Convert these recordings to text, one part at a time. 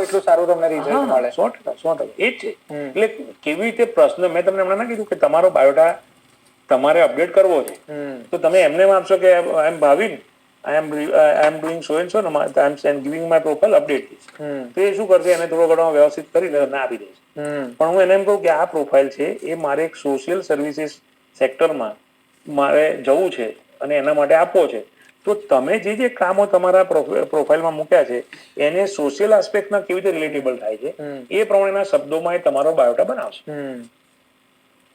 એટલું સારું તમને રિઝલ્ટ મળે. 100% એ જ છે. એટલે કેવી રીતે પ્રશ્ન મેં તમને હમણાં ના કીધું કે તમારો બાયોડા તમારે અપડેટ કરવો છે, તો તમે એમને આપશો કે I am Bhavin, I am doing so and so, I am giving my profile update this. તો એ શું કરશે, એને થોડો ઘણો વ્યવસ્થિત કરીને તમને આપી દેશે. પણ હું એને એમ કહું કે આ પ્રોફાઇલ છે એ મારે એક સોશિયલ સર્વિસીસ સેક્ટરમાં મારે જવું છે અને એના માટે આપવો છે. તો તમે જે કામો તમારા પ્રોફાઇલમાં મૂક્યા છે એને સોશિયલ આસ્પેક્ટમાં કેવી રીતે રિલેટેબલ થાય છે એ પ્રમાણેના શબ્દોમાં એ તમારો બાયોટા બનાવશે.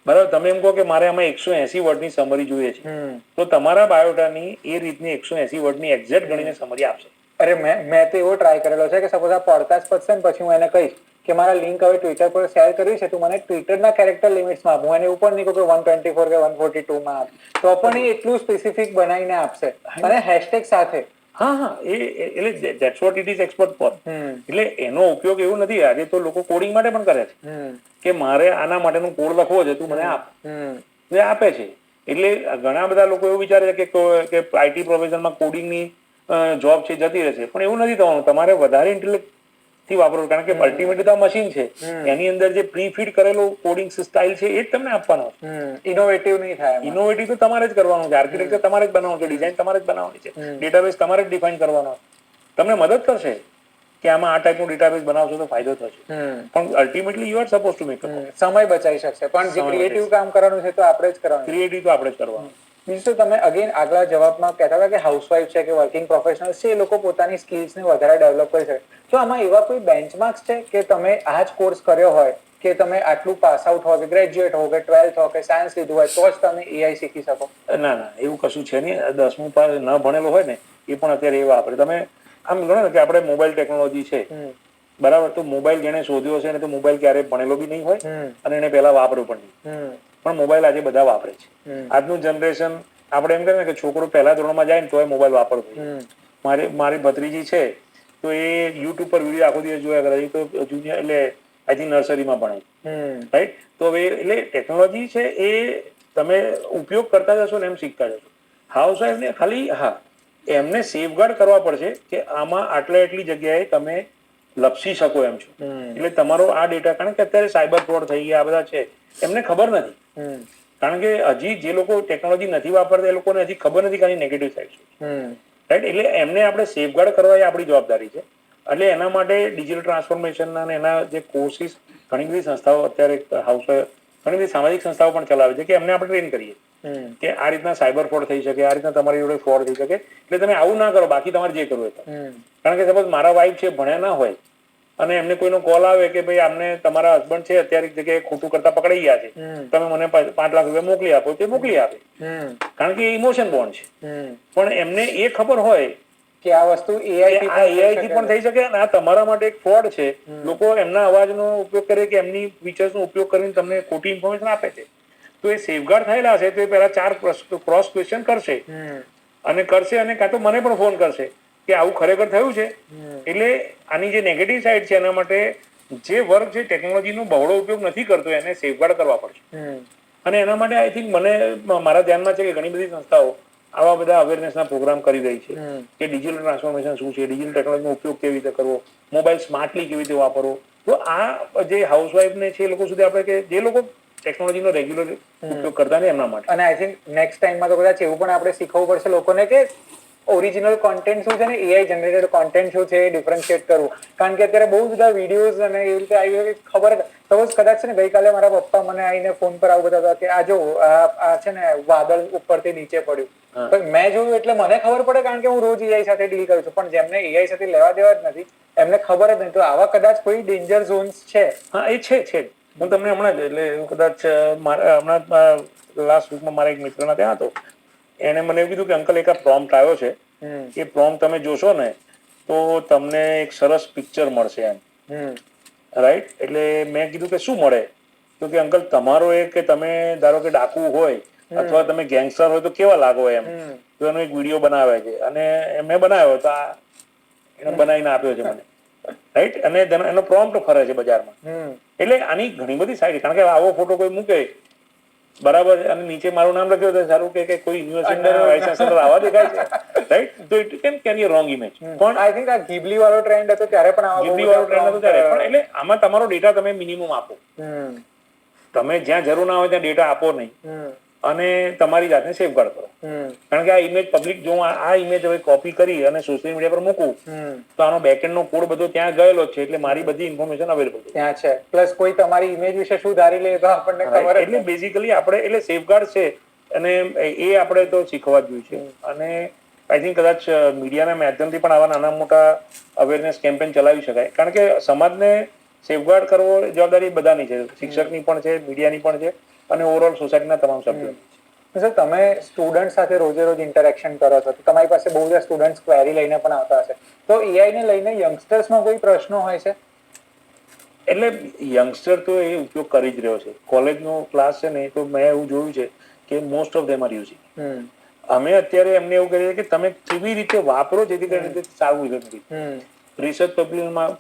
બરાબર. તમે એમ કહો કે મારે આમાં 180 વર્ડની સમરી જોઈએ છે, તો તમારા બાયોટાની એ રીતની 180 વર્ડની એક્ઝેક્ટ ગણીને સમરી આપશે. અરે મેં તો એવો ટ્રાય કરેલો છે કે સપોઝ આ પોડકાસ્ટ પતશે ને પછી હું એને કહીશ કે મારા લિંક હવે ટ્વિટર પર શેર કરવી છે, તું મને ટ્વિટરના કેરેક્ટર લિમિટ્સમાં આપ. હું એને ઉપર નહીં કહું કે 124 કે 142 માં આપ, તો પણ એ એટલું સ્પેસિફિક બનાવીને આપશે અને હેશટેગ સાથે. હા, એટલે that's what it is expert for. એટલે એનો ઉપયોગ એવું નથી, આજે તો લોકો કોડિંગ માટે પણ કરે છે કે મારે આના માટેનું કોડ લખવો છે, તું મને આપ, એ આપે છે. એટલે ઘણા બધા લોકો એવું વિચારે છે કે આઈટી પ્રોફેશનમાં કોડિંગની જોબ છે જતી રહેશે, પણ એવું નથી થવાનું. તમારે વધારે ઇન્ટેલેક્ટ થી વાપરવું, કારણ કે અલ્ટિમેટલી તો મશીન છે, એની અંદર જે પ્રી ફીડ કરેલું કોડિંગ સ્ટાઇલ છે એ જ તમને આપવાનો છે. ઇનોવેટિવ નહીં થાય. ઇનોવેટિવ તો તમારે જ કરવાનું છે, આર્કિટેક્ચર તમારે જ બનાવવાનું છે, ડિઝાઇન તમારે જ બનાવવાની છે, ડેટાબેઝ તમારે જ ડિફાઇન કરવાનો છે. તમને મદદ કરશે કે આમાં આ ટાઈપનું ડેટાબેઝ બનાવશો તો ફાયદો થશે, પણ ultimately you are suppose to make. સમય બચાવી શકશે, પણ જે ક્રિએટિવ કામ કરવાનું છે તો આપણે જ કરવાનું. ક્રિએટિવ તો આપણે જ કરવાનું. બીજું તમે અગેન આગલા જવાબમાં કહેતા હતા કે હાઉસવાઈફ છે કે વર્કિંગ પ્રોફેશનલ છે, એ લોકો પોતાની સ્કિલ્સને વધારે ડેવલપ કરી શકે. તો આમાં એવા કોઈ બેન્ચમાર્ક્સ છે કે તમે આ જ કોર્સ કર્યો હોય, કે તમે આટલું પાસ આઉટ હો, કે ગ્રેજ્યુએટ હો, કે 12th હો, કે સાયન્સ લીધું હોય તો જ તમે એઆઈ શીખી શકો? ના, એવું કશું છે નહીં. 10મું પાસ ન ભણેલો હોય ને એ પણ અત્યારે એ વાપરે. તમે આમ ગણો ને કે આપણે મોબાઈલ ટેકનોલોજી છે, બરાબર, તો મોબાઈલ જેને શોધ્યો છે ને તો મોબાઈલ ક્યારેય ભણેલો બી નહીં હોય અને એને પહેલા વાપર્યો પણ નહીં, પણ મોબાઈલ આજે બધા વાપરે છે. આજનું જનરેશન, આપણે એમ કહીએ ને કે છોકરો પહેલા ધોરણમાં જાય ને તો એ મોબાઈલ વાપરતો. મારી ભત્રીજી છે તો એ યુટ્યુબ પર વિડીયો આખો દિવસ જોયા કરે. એ તો જુનિયર, એટલે આઈ થિંક નર્સરીમાં ભણે, રાઈટ. તો હવે એટલે ટેકનોલોજી છે એ તમે ઉપયોગ કરતા જશો ને એમ શીખતા જશો. હાઉસવાઈફને ખાલી એમને સેફગાર્ડ કરવા પડશે કે આમાં એટલી જગ્યાએ તમે લપસી શકો એમ છો. એટલે તમારો આ ડેટા, કારણ કે અત્યારે સાયબર ફ્રોડ થઈ ગયા આ બધા છે, એમને ખબર નથી. કારણ કે હજી જે લોકો ટેકનોલોજી નથી વાપરતા એ લોકોને હજી ખબર નથી કે આની નેગેટિવ સાઇડ છે, રાઈટ. એટલે એમને આપણે સેફગાર્ડ કરવા એ આપણી જવાબદારી છે. એટલે એના માટે ડિજિટલ ટ્રાન્સફોર્મેશનના અને એના જે કોર્સિસ ઘણી બધી સંસ્થાઓ અત્યારે ઘણી બધી સામાજિક સંસ્થાઓ પણ ચલાવે છે કે એમને આપણે ટ્રેન કરીએ કે આ રીતના સાયબર ફ્રોડ થઈ શકે, આ રીતના તમારી જોડે ફ્રોડ થઈ શકે, એટલે તમે આવું ના કરો, બાકી તમારે જે કરવું હોય. કારણ કે સપોઝ મારા વાઈફ છે, ભણ્યા ના હોય, અને એમને કોઈનો કોલ આવે કે ભાઈ આમને તમારા હસબન્ડ છે અત્યારે જગ્યાએ ખોટું કરતા પકડાઈ ગયા છે, તમે મને 5 લાખ રૂપિયા મોકલી આપો, તે મોકલી આપે, કારણ કે ઇમોશન બોન્ડ છે. પણ એમને એ ખબર હોય કે આ વસ્તુ એઆઈ થી પણ થઈ શકે અને આ તમારા માટે એક ફ્રોડ છે. લોકો એમના અવાજનો ઉપયોગ કરે કે એમની ફીચર્સનો ઉપયોગ કરીને તમને ખોટી ઇન્ફોર્મેશન આપે છે. તો એ સેફગાર્ડ થયેલા હશે તો એ પહેલા 4 ક્રોસ ક્વેશ્ચન કરશે, અને કાં તો મને પણ ફોન કરશે કે આવું ખરેખર થયું છે. એટલે આની જે નેગેટિવ સાઈડ છે એના માટે જે વર્ગ જે ટેકનોલોજીનો બહોળો ઉપયોગ નથી કરતો એને સેફગાર્ડ કરવા પડશે. અને એના માટે આઈ થિંક મારા ધ્યાનમાં છે કે ઘણી બધી સંસ્થાઓ આવા બધા અવેરનેસના પ્રોગ્રામ કરી રહી છે કે ડિજિટલ ટ્રાન્સફોર્મેશન શું છે, ડિજિટલ ટેકનોલોજીનો ઉપયોગ કેવી રીતે કરવો, મોબાઈલ સ્માર્ટલી કેવી રીતે વાપરવો. તો આ જે હાઉસવાઈફને છે એ લોકો સુધી આપણે, કે જે લોકો ટેકનોલોજીનો રેગ્યુલર ઉપયોગ કરતા ને એમના માટે. અને આઈ થિંક નેક્સ્ટ ટાઈમમાં તો કદાચ એવું પણ આપણે શીખવવું પડશે લોકોને કે ઓરિજિનલ કોન્ટેન્ટ શું છે ને એઆઈ જનરેટેડ કોન્ટેન્ટ શું છે એ ડિફરન્શિએટ કરવું. કારણ કે અત્યારે બહુ બધા વિડીયોઝ અને એવી રીતે આવી ખબર સપોઝ કદાચ છે ને ગઈકાલે મારા પપ્પા મને આવીને ફોન પર આવું બધા હતા કે આ જો આ છે ને વાદળ ઉપરથી નીચે પડ્યું, પણ મેં જોયું એટલે મને ખબર પડે કારણ કે હું રોજ એઆઈ સાથે ડીલ કરું છું. પણ જેમને એઆઈ સાથે લેવા દેવા જ નથી એમને ખબર જ નહીં. તો આવા કદાચ કોઈ ડેન્જર ઝોન્સ છે? હા, એ છે. હું તમને હમણાં જ, એટલે કદાચ હમણાં લાસ્ટ વીકમાં મારા એક મિત્રના ત્યાં હતો, એને મને એવું કીધું કે અંકલ એક આ પ્રોમ્પ્ટ આવ્યો છે, એ પ્રોમ્પ્ટ તમે જોશો ને તો તમને એક સરસ પિક્ચર મળશે એમ, રાઈટ. એટલે મેં કીધું કે શું મળે? તો કે અંકલ તમારો એ કે તમે ધારો કે ડાકુ હોય અથવા તમે ગેંગસ્ટર હોય તો કેવા લાગો એમ. તો એનો એક વિડીયો બનાવે છે અને મેં બનાવ્યો તો એને બનાવીને આપ્યો છે મને, રાઈટ. અને એનો પ્રોમ્પ્ટ ફરે છે બજારમાં. એટલે આની ઘણી બધી સાઈડ, કારણ કે આવો ફોટો કોઈ મૂકે બરાબર છે, અને નીચે મારું નામ લખ્યું છે, સારું કે કોઈ યુનિવર્સિટીના વાઇસ ચાન્સેલર આવા દેખાય છે, રાઈટ? તો it can carry wrong image. પણ આઈ થિંક આ ગીબલી વાળો ટ્રેન્ડ હતો ત્યારે પણ આવા ગીબલી વાળો ટ્રેન્ડ હતો ત્યારે પણ, એટલે આમાં તમારો ડેટા તમે મિનિમમ આપો. તમે જ્યાં જરૂર ના હોય ત્યાં ડેટા આપો નહીં, અને તમારી જાતને સેફગાર્ડ કરો. કારણ કે આ ઇમેજ પબ્લિક, જો આ ઇમેજ હવે કોપી કરી અને સોશિયલ મીડિયા પર મૂકું તો આનો બેકએન્ડ નો કોડ બધો ત્યાં ગયેલો છે, એટલે મારી બધી ઇન્ફોર્મેશન અવેલેબલ ત્યાં છે. પ્લસ કોઈ તમારી ઇમેજ વિશે શું ધારી લે તો આપણને ખબર. એટલે બેઝિકલી આપણે એટલે સેફગાર્ડ છે, અને એ આપણે તો શીખવા જ જોઈએ છે. અને આઈ થિંક કદાચ મીડિયાના માધ્યમથી પણ આવા નાના મોટા અવેરનેસ કેમ્પેન ચલાવી શકાય. કારણ કે સમાજને સેફગાર્ડ કરવો જવાબદારી બધાની છે, શિક્ષકની પણ છે, મીડિયાની પણ છે, અને ઓવરઓલ સોસાયટીના તમામ સભ્યોની. સર, તમે સ્ટુડન્ટ સાથે રોજે રોજ ઇન્ટરેક્શન કરો છો, તમારી પાસે બહુ બધા સ્ટુડન્ટ ક્વેરી લઈને પણ આવતા હશે, તો એઆઈ ને લઈને યંગસ્ટર્સમાં કોઈ પ્રશ્નો હોય છે? એટલે યંગસ્ટર તો એ ઉપયોગ કરી જ રહ્યો છે. કોલેજનો ક્લાસ છે ને, તો મેં એવું જોયું છે કે most of them R using. અમે અત્યારે એમને એવું કહીએ કે તમે કેવી રીતે વાપરો જેથી કરીને સારું રિઝલ્ટ મળે. રિસર્ચ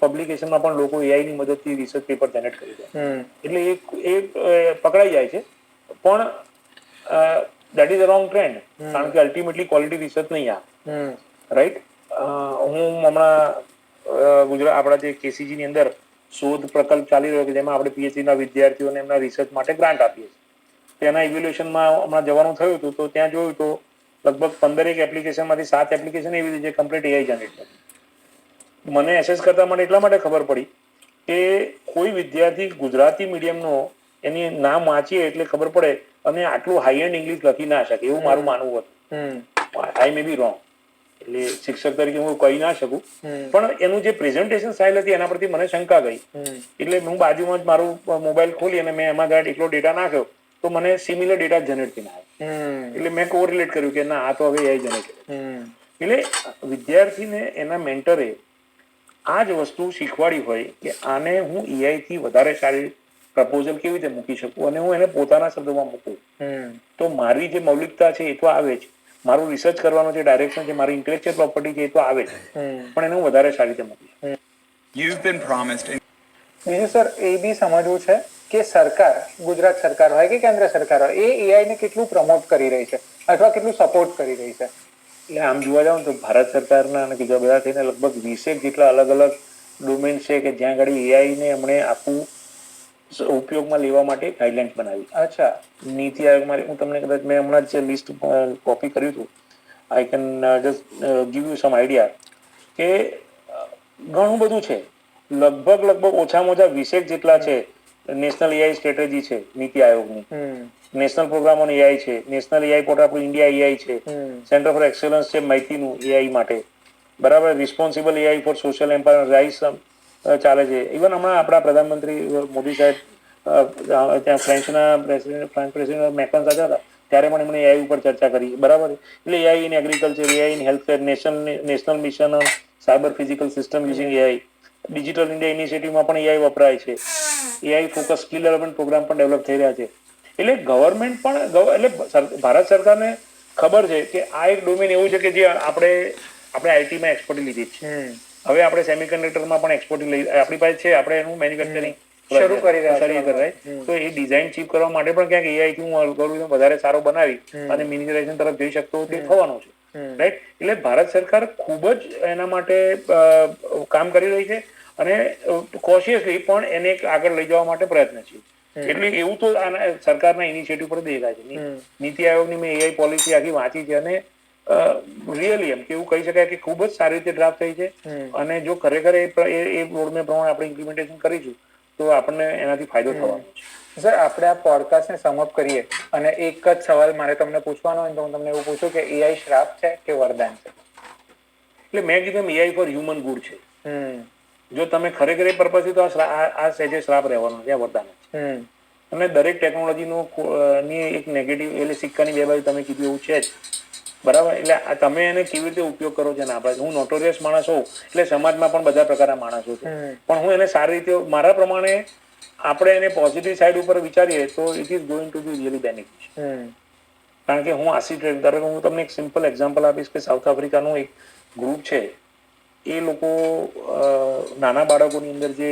પબ્લિકેશનમાં પણ લોકો એઆઈ ની મદદથી રિસર્ચ પેપર જનરેટ કરી દે, એટલે એ પકડાઈ જાય છે. પણ that is a wrong trend, કારણ કે અલ્ટિમેટલી ક્વોલિટી રિસર્ચ નહીં આવે, રાઈટ? હું હમણાં ગુજરાત આપણા જે કેસીજી ની અંદર શોધ પ્રકલ્પ ચાલી રહ્યો છે, જેમાં આપણે પીએચડી ના વિદ્યાર્થીઓને એમના રિસર્ચ માટે ગ્રાન્ટ આપીએ છીએ. તેના ઇવેલ્યુએશનમાં હમણાં જવાનું થયું હતું, તો ત્યાં જોયું તો લગભગ 15 એપ્લિકેશનમાંથી 7 એપ્લિકેશન એવી છે કમ્પ્લીટ એઆઈ જનરેટ કરી. મને એસેસ કરતા મને એટલા માટે ખબર પડી કે કોઈ વિદ્યાર્થી ગુજરાતી મીડિયમનો એની નામ વાંચીએ એટલે ખબર પડે, અને આટલું હાઈ એન્ડ ઇંગ્લિશ લખી ના શકે, એવું મારું માનવું હતું. આઈ મે બી રોંગ, એટલે શિક્ષક તરીકે હું કહી ના શકું, પણ એનું જે પ્રેઝન્ટેશન સ્ટાઇલ હતી એના પરથી મને શંકા ગઈ. એટલે હું બાજુમાં જ મારું મોબાઈલ ખોલી અને મેં એમાં એટલો ડેટા નાખ્યો, તો મને સિમિલર ડેટા જનરેટ થઈને આવ્યો. એટલે મેં કોરિલેટ કર્યું કે ના, આ તો હવે એઆઈ જનરેટ. એટલે વિદ્યાર્થીને એના મેન્ટરે આ જ વસ્તુ શીખવાડી હોય કે આને હું એઆઈ થી વધારે સારી પ્રપોઝલ કેવી રીતે મૂકી શકું, અને હું એને પોતાના શબ્દોમાં મૂકું, તો મારી જે મૌલિકતા છે એ તો આવે જ, મારું રિસર્ચ કરવાનું જે ડાયરેક્શન છે, મારી ઇન્ટેલેક્ચુઅલ પ્રોપર્ટી છે એ તો આવે જ, પણ એને હું વધારે સારી રીતે મૂકું. બીજું સર એ બી સમજવું છે કે સરકાર, ગુજરાત સરકાર હોય કે કેન્દ્ર સરકાર હોય, એ એઆઈ ને કેટલું પ્રમોટ કરી રહી છે અથવા કેટલું સપોર્ટ કરી રહી છે? એટલે આમ જોવા જાવ તો ભારત સરકારના અને બીજા બધા થઈને લગભગ 20 જેટલા અલગ અલગ ડોમેન છે કે જ્યાં આગળ એઆઈ ને એમણે આખું ઉપયોગમાં લેવા માટે ગાઈડલાઇન્સ બનાવી. અચ્છા. નીતિ આયોગમાં હું તમને કદાચ મેં હમણાં જ લિસ્ટ કોપી કર્યું હતું, I can just give you some idea કે ઘણું બધું છે. લગભગ ઓછામાં ઓછા 20 જેટલા છે. નેશનલ એઆઈ સ્ટ્રેટેજી છે નીતિ આયોગની, નેશનલ પ્રોગ્રામ ઓન એઆઈ છે, નેશનલ એઆઈ પોર્ટલ આપણું ઇન્ડિયા એઆઈ છે, સેન્ટર ફોર એક્સલન્સ છે માહિતીનું એઆઈ માટે, બરાબર? Responsible AI for social empowerment rights ચાલે છે. ઇવન હમણાં આપણા પ્રધાનમંત્રી મોદી સાહેબ ત્યાં ફ્રેન્ચ પ્રેસિડેન્ટ મેક્રોન સાથે હતા, ત્યારે પણ એમણે એઆઈ ઉપર ચર્ચા કરી, બરાબર? એટલે AI in agriculture, AI in healthcare, national mission on cyber physical system using AI, digital India ઇનિશિયેટિવમાં પણ એઆઈ વપરાય છે. AI focus skill development program પણ ડેવલપ થઈ રહ્યા છે. એટલે ગવર્મેન્ટ પણ, એટલે ભારત સરકારને ખબર છે કે આ એક ડોમેન એવું છે કે જે આપણે આઈટીમાં એક્સપર્ટી લીધી છે. હવે આપણે સેમિકન્ડક્ટરમાં પણ એક્સપર્ટી લઈ આપણી પાસે છે, આપણે એનું મેન્યુફેક્ચરિંગ શરૂ કરી રહ્યા છે. તો એ ડિઝાઇન ચીપ કરવા માટે પણ ક્યાંક એઆઈ થી હું અલ્ગોરિધમ વધારે સારો બનાવી અને મિનિમાઇઝેશન તરફ જઈ શકતો તે થવાનું છે, રાઈટ? એટલે ભારત સરકાર ખૂબ જ એના માટે કામ કરી રહી છે, અને કોશિયસલી પણ એને આગળ લઈ જવા માટે પ્રયત્નશીલ. એટલે એવું તો સરકારના ઇનિશિયેટિવ પર દેખાય છે. નીતિ આયોગની મેં એઆઈ પોલિસી આખી વાંચી છે, અને રિયલી એમ કે એવું કહી શકાય કે ખૂબ જ સારી રીતે ડ્રાફ્ટ થઈ છે, અને જો ખરેખર એ રોડમેપ પ્રમાણે આપણે ઇમ્પ્લિમેન્ટેશન કરીશું તો આપણને એનાથી ફાયદો થવાનો છે. સર, આપણે આ પોડકાસ્ટને સમઅપ કરીએ અને એક જ સવાલ મારે તમને પૂછવાનો હોય તો હું તમને એવું પૂછું કે એઆઈ શ્રાપ છે કે વરદાન છે? એટલે મેં કીધું એઆઈ ફોર હ્યુમન ગુડ છે. જો તમે ખરેખર એ પર્પઝથી, તો આ સહેજે શ્રાપ રહેવાનો છે, વરદાન છે. અને દરેક ટેકનોલોજીનો ની એક નેગેટિવ, એટલે સિક્કાની બે બાજુ તમે કીધું એવું છે જ, બરાબર? એટલે તમે એને કેવી રીતે ઉપયોગ કરો છો ને આપણે, હું નોટોરિયસ માણસ હોઉં એટલે સમાજમાં પણ બધા પ્રકારના માણસો છે, પણ હું એને સારી રીતે મારા પ્રમાણે આપણે એને પોઝિટિવ સાઈડ ઉપર વિચારીએ તો it is going to be really beneficial. કારણ કે હું હું તમને એક સિમ્પલ એક્ઝામ્પલ આપીશ કે સાઉથ આફ્રિકાનું એક ગ્રુપ છે, એ લોકો નાના બાળકોની અંદર જે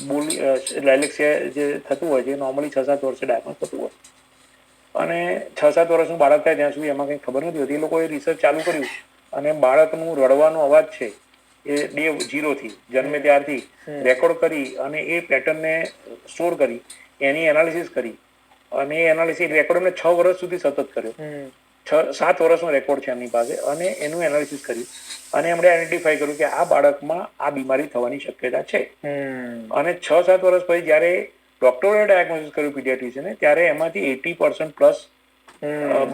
બોલી ડાયલેક્સિયા જે થતું હોય છે, નોર્મલી 6-7 વર્ષે ડાયગ્નોસ થતું હોય, અને 6-7 વર્ષનું બાળક થાય ત્યાં સુધી એમાં કંઈ ખબર નથી હોતી. એ લોકોએ રિસર્ચ ચાલુ કર્યું અને બાળકનું રડવાનો અવાજ છે એ ડે 0 થી જન્મે ત્યારથી રેકોર્ડ કરી અને એ પેટર્નને સ્ટોર કરી એની એનાલિસિસ કરી અને એ એનાલિસિસ રેકોર્ડ એમને 6 વર્ષ સુધી સતત કર્યો. 7 વર્ષનો રેકોર્ડ છે એમની પાસે અને એનું એનાલિસિસ કર્યું અને એમણે આઈડેન્ટિફાઈ કર્યું કે આ બાળકમાં આ બીમારી થવાની શક્યતા છે. અને 6-7 વર્ષ પછી જયારે ડોક્ટરોએ ડાયગ્નોસિસ કર્યું પીડિયાટ્રિશિયને ત્યારે એમાંથી 80% પ્લસ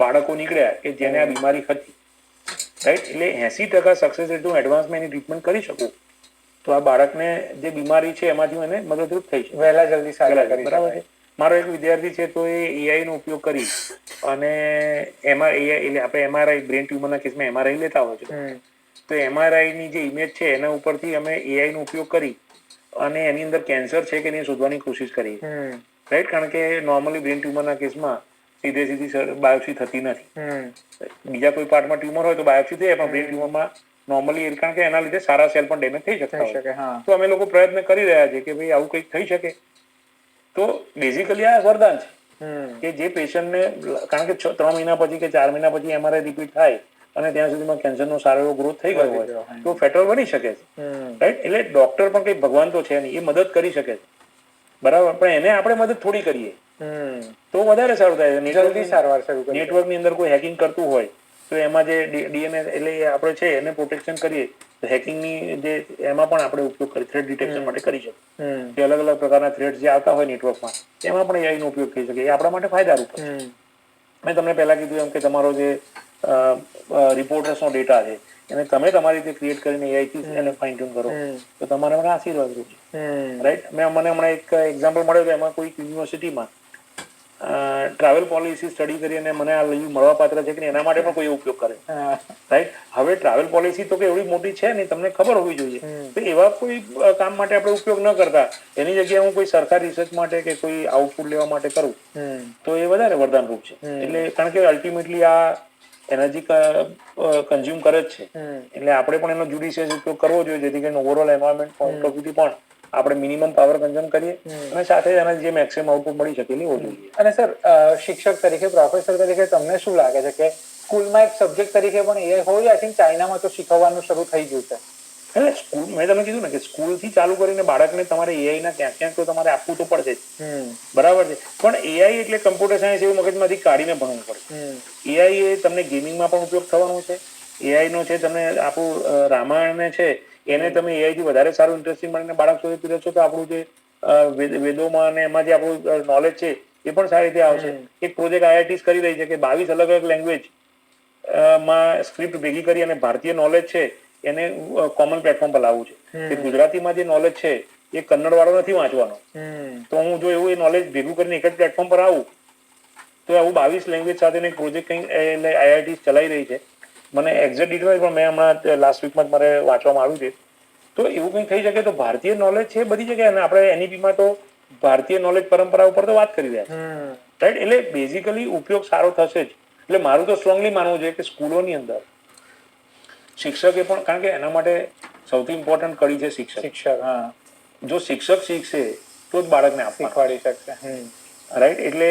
બાળકો નીકળ્યા કે જેને આ બીમારી હતી. રાઈટ, એટલે 80% સક્સેસ રેટ હું એડવાન્સમાં એની ટ્રીટમેન્ટ કરી શકું તો આ બાળકને જે બીમારી છે એમાંથી એને મદદરૂપ થઈ શકે, વહેલા જલ્દી સાજા કરી બરાબર છે. મારો એક વિદ્યાર્થી છે તો એ એઆઈ નો ઉપયોગ કરી અને એમાં એઆઈ એટલે આપણે એમઆરઆઈ બ્રેન ટ્યુમરના કેસમાં એમઆરઆઈ લેતા હોય છે તો એમઆરઆઈ ની જે ઇમેજ છે એના ઉપરથી અમે એઆઈ નો ઉપયોગ કરી અને એની અંદર કેન્સર છે કે નહીં શોધવાની કોશિશ કરી. રાઈટ, કારણ કે નોર્મલી બ્રેન ટ્યુમરના કેસમાં સીધી બાયોપ્સી થતી નથી. બીજા કોઈ પાર્ટમાં ટ્યુમર હોય તો બાયોપ્સી થઈ પણ બ્રેન ટ્યુમરમાં નોર્મલી કારણ કે એના લીધે સારા સેલ પણ ડેમેજ થઈ શકતા હોય. તો અમે લોકો પ્રયત્ન કરી રહ્યા છીએ કે ભાઈ આવું કંઈક થઈ શકે. તો બેઝિકલી આ વરદાન છે કે જે પેશન્ટને કારણ કે 3 મહિના પછી કે 4 મહિના પછી એમઆરઆઈ રિપીટ થાય અને ત્યાં સુધીમાં કેન્સરનો સારો એવો ગ્રોથ થઈ ગયો હોય તો ફેટર બની શકે છે. રાઈટ, એટલે ડોક્ટર પણ કઈ ભગવાન તો છે નહીં, એ મદદ કરી શકે છે, બરાબર, પણ એને આપણે મદદ થોડી કરીએ તો વધારે સારું થાય. જલ્દી સારવાર શરૂ કરીએ. નેટવર્કની અંદર કોઈ હેકિંગ કરતું હોય તો એમાં જે ડીએનએ એટલે આપણે છે એને પ્રોટેક્શન કરીએ તો હેકિંગની જે એમાં પણ આપણે ઉપયોગ કરી થ્રેટ ડિટેક્શન માટે કરી શકીએ. જે અલગ અલગ પ્રકારના થ્રેટ જે આવતા હોય નેટવર્કમાં એમાં પણ એઆઈ નો ઉપયોગ થઈ શકે. એ આપણા માટે ફાયદારૂપ છે. મેં તમને પહેલા કીધું એમ કે તમારો જે રિપોર્ટર્સનો ડેટા છે એને તમે તમારી રીતે ક્રિએટ કરીને એઆઈથી એને ફાઇન ટ્યુન કરો તો તમારા માટે આશીર્વાદરૂપ છે. રાઈટ, મને હમણાં એક એક્ઝામ્પલ મળ્યો એમાં કોઈ યુનિવર્સિટીમાં ટ્રાવેલ પોલિસી સ્ટડી કરી અને મને આ મળવા પાત્ર છે કે એના માટે પણ કોઈ ઉપયોગ કરે. રાઈટ, હવે ટ્રાવેલ પોલિસી તો કે એવડી મોટી છે નહીં, તમને ખબર હોવી જોઈએ. તો એવા કોઈ કામ માટે આપણે ઉપયોગ ન કરતા એની જગ્યાએ હું કોઈ સરકારી રિસર્ચ માટે કે કોઈ આઉટપુટ લેવા માટે કરું તો એ વધારે વરદાનરૂપ છે. એટલે કારણ કે અલ્ટિમેટલી આ એનર્જી કન્ઝ્યુમ કરે જ છે એટલે આપણે પણ એનો જ્યુડિશિયસ ઉપયોગ કરવો જોઈએ જેથી કરીને ઓવરઓલ એન્વાયરમેન્ટ પોઈન્ટ ઓફ વ્યૂથી પણ આપણે મિનિમમ પાવર કન્ઝ્યુમ કરીએ અને સાથે એના જે મેક્સિમમ આઉટપુટ મળી શકે લેવો જોઈએ. અને સર, શિક્ષક તરીકે પ્રોફેસર તરીકે તમને શું લાગે છે કે સ્કૂલમાં એક સબ્જેક્ટ તરીકે પણ એઆઈ હોય? આઈ થિંક ચાઇનામાં તો શીખવવાનું શરૂ થઈ ગયું છે. એટલે સ્કૂલ મેં તમને કીધું ને કે સ્કૂલથી ચાલુ કરીને બાળકને તમારે એઆઈ ના ક્યાંક તો તમારે આપવું તો પડશે જ, બરાબર છે. પણ એઆઈ એટલે કમ્પ્યુટર સાયન્સ એવું મગજમાંથી કાઢીને ભણવું પડે. એઆઈ એ તમને ગેમિંગમાં પણ ઉપયોગ થવાનું છે. એઆઈ નો છે તમને આપણું રામાયણ છે એને તમે એઆઈ થી વધારે સારું ઇન્ટરેસ્ટિંગ બનીને બાળક સુધી પીરો છો તો આપણું જે વેદોમાં અને એમાં જે આપણું નોલેજ છે એ પણ સારી રીતે આવશે. એક પ્રોજેક્ટ આઈઆઈટી કરી રહી છે કે 22 અલગ અલગ લેંગ્વેજ માં સ્ક્રિપ્ટ ભેગી કરી અને ભારતીય નોલેજ છે એને કોમન પ્લેટફોર્મ પર લાવવું છે. કે ગુજરાતીમાં જે નોલેજ છે એ કન્નડ વાળો નથી વાંચવાનો, તો હું જો એવું એ નોલેજ ભેગું કરીને એક જ પ્લેટફોર્મ પર આવું તો આવું 22 લેંગ્વેજ સાથે એક પ્રોજેક્ટ કંઈ આઈઆઈટી ચલાવી રહી છે. મને એક્ઝેક્ટ ડિટેલ પણ મેં હમણાં લાસ્ટ વીકમાં મારે વાંચવામાં આવ્યું છે. તો એવું કંઈ થઈ શકે તો ભારતીય નોલેજ છે બધી જગ્યાએ અને આપણે એનઈપીમાં તો ભારતીય નોલેજ પરંપરા ઉપર તો વાત કરી રહ્યા છે. રાઈટ, એટલે બેઝિકલી ઉપયોગ સારો થશે જ. એટલે મારું તો સ્ટ્રોંગલી માનવું છે કે સ્કૂલોની અંદર શિક્ષકે પણ, કારણ કે એના માટે સૌથી ઇમ્પોર્ટન્ટ કડી છે શિક્ષક. જો શિક્ષક શીખશે તો જ બાળકને શીખવાડી શકશે. રાઈટ, એટલે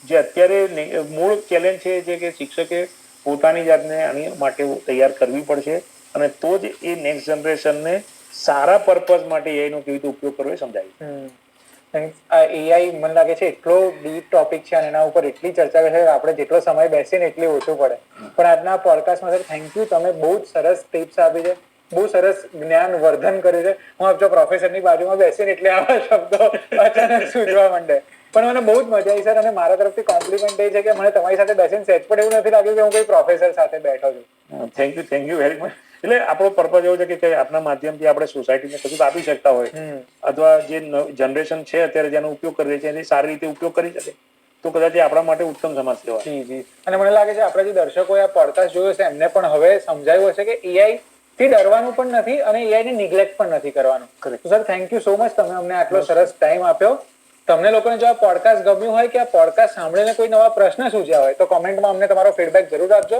જે અત્યારે મૂળ ચેલેન્જ છે કે શિક્ષકે પોતાની જાતને આની માટે તૈયાર કરવી પડશે અને તો જ એ નેક્સ્ટ જનરેશનને સારા પર્પઝ માટે એઆઈનો કેવી રીતે ઉપયોગ કરવો એ સમજાવી. એઆઈ મને લાગે છે એટલો ડીપ ટોપિક છે અને એના ઉપર એટલી ચર્ચા છે આપણે જેટલો સમય બેસીને એટલી ઓછું પડે. પણ આજના પોડકાસ્ટમાં સર થેન્ક યુ, તમે બહુ જ સરસ ટિપ્સ આપી છે, બહુ સરસ જ્ઞાન વર્ધન કર્યું છે. હું આપજો પ્રોફેસરની બાજુમાં બેસીને એટલે આવા શબ્દો અચાનક સૂઝવા માંડે. પણ મને બહુ જ મજા આવી સર અને મારા તરફથી કોમ્પ્લિમેન્ટ એ છે કે મને તમારી સાથે બેસીને સહેજ પણ એવું નથી લાગ્યું કે હું કોઈ પ્રોફેસર સાથે બેઠો છું. Thank you very much. એટલે આપણો પર્પઝ એવો છે કે આપના માધ્યમથી આપણે સોસાયટીને કશું આપી શકતા હોય અથવા જે જનરેશન છે અત્યારે જેનો ઉપયોગ કરી રહી છે એની સારી રીતે ઉપયોગ કરી શકે તો કદાચ એ આપણા માટે ઉત્તમ સમાજ સેવા. જી. અને મને લાગે છે આપણા જે દર્શકોએ આ પોડકાસ્ટ જોયો છે એમને પણ હવે સમજાયું હશે કે એઆઈ થી ડરવાનું પણ નથી અને એઆઈ ને નિગ્લેક્ટ પણ નથી કરવાનું. Sir thank you so much, તમે અમને આટલો સરસ ટાઈમ આપ્યો. તમને લોકોને જો આ પોડકાસ્ટ ગમ્યું હોય કે આ પોડકાસ્ટ સાંભળીને કોઈ નવા પ્રશ્ન સૂઝ્યા હોય તો કોમેન્ટમાં અમને તમારો ફીડબેક જરૂર આપજો.